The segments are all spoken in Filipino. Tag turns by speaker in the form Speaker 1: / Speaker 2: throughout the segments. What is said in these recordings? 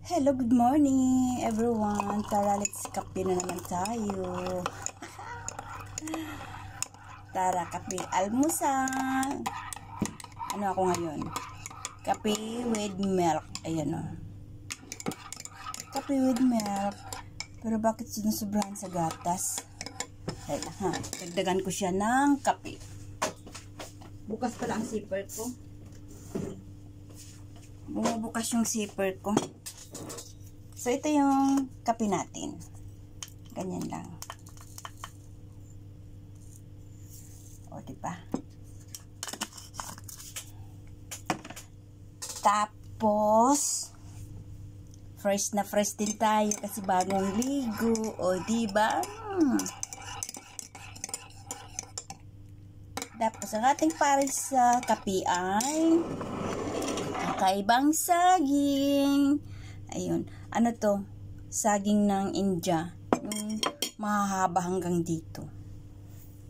Speaker 1: Hello, good morning everyone. Tara, let's kape na naman tayo. Tara, kape almusal. Ano ako ngayon? Kape with milk. Ayan o. Kape with milk. Pero bakit sinusobrahan sa gatas? Ay, dagdagan ko siya ng kape. Bukas pala ang zipper ko. Bumubukas yung zipper ko. So, ito yung kape natin. Ganyan lang. O, diba? Tapos, fresh na fresh din tayo kasi bagong ligo. O, diba? Tapos, ang ating pares sa kape ay kakaibang saging. Ayun. Ano to? Saging ng India. Yung mahahaba hanggang dito.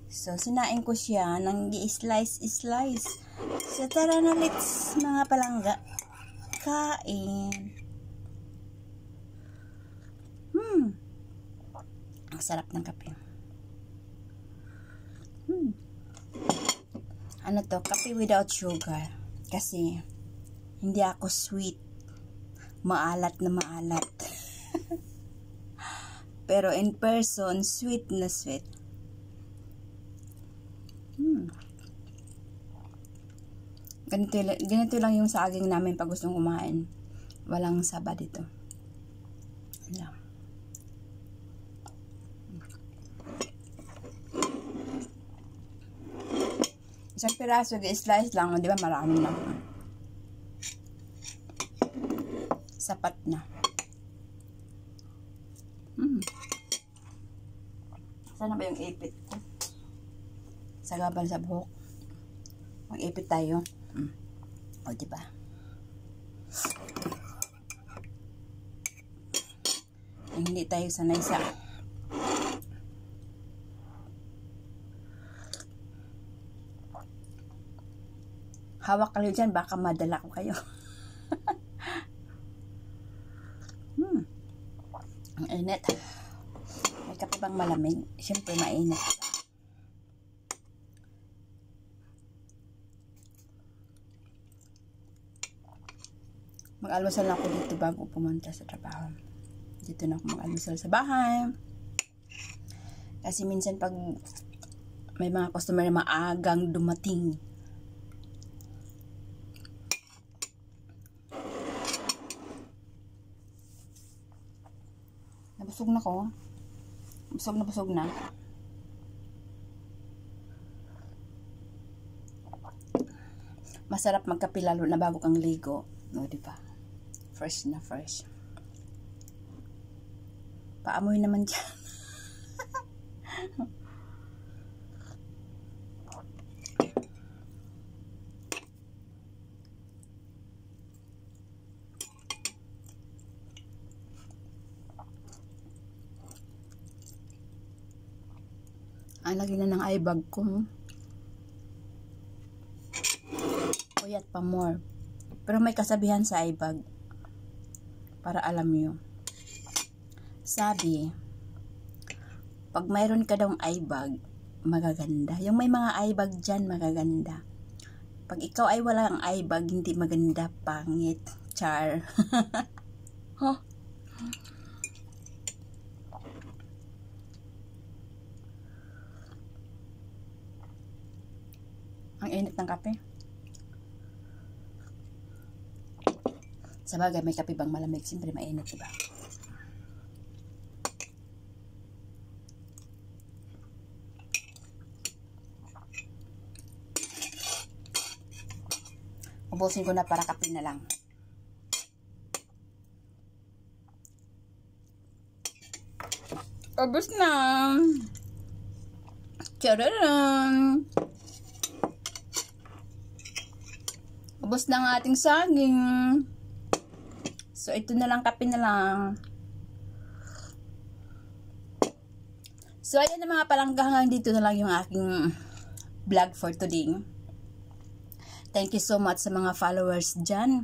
Speaker 1: So, sinain ko siya ng i-slice. So, tara na, let's mga palangga. Kain. Ang sarap ng kape. Ano to? Kape without sugar. Kasi, hindi ako sweet. Maalat na maalat. Pero in person, sweet na sweet. Ganito lang yung saging namin pag gustong kumain. Walang saba dito. Ayan. Isang piraso, i-slice lang. Di ba marami na. Sapat na. Sana ba yung ipit ko? Sagabal sa buhok. Mag-ipit tayo. O, diba? Hindi tayo sanay sa hawak kayo dyan, baka madala ko kayo. Ang init. May kape bang malamig? Siyempre mainit. Mag-almusal ako dito bago pumunta sa trabaho. Dito na ako mag-almusal sa bahay. Kasi minsan pag may mga customer na maagang dumating, busog na ko. Busog na. Masarap magkape lalo na bago kang ligo. No, diba? Fresh na fresh. Paamoy naman dyan. Ang lagi na ng eye bag ko. Puyat pa more. Pero may kasabihan sa eye bag. Para alam nyo. Sabi, pag mayroon ka daw eye bag, magaganda. Yung may mga eye bag dyan, magaganda. Pag ikaw ay walang eye bag, hindi maganda, pangit. Char. Huh? Ang init ng kape. Sabagay, may kape bang malamig? Siyempre mainit, diba? Ubusin ko na para kape na lang. Ubus na! Tcharam! Ubus na ang ating saging. So, ito na lang, kape na lang. So, ayan na mga palangga, hanggang dito na lang yung aking vlog for today. Thank you so much sa mga followers dyan.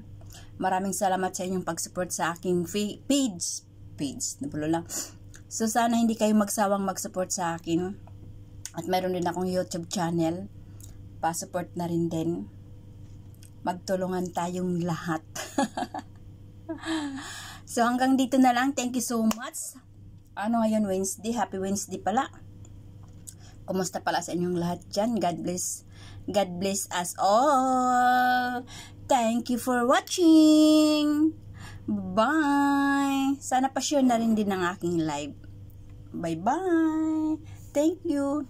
Speaker 1: Maraming salamat sa inyong pag-support sa aking page, nabulo lang. So sana hindi kayo magsawang mag-support sa akin. At mayroon din akong YouTube channel. Pa-support na rin din. Magtulungan tayong lahat. So hanggang dito na lang. Thank you so much. Ano ngayon, Wednesday? Happy Wednesday pala. Kumusta pala sa inyong lahat dyan? God bless. God bless us all. Thank you for watching. Bye. Sana pa-share na rin din ang aking live. Bye-bye. Thank you.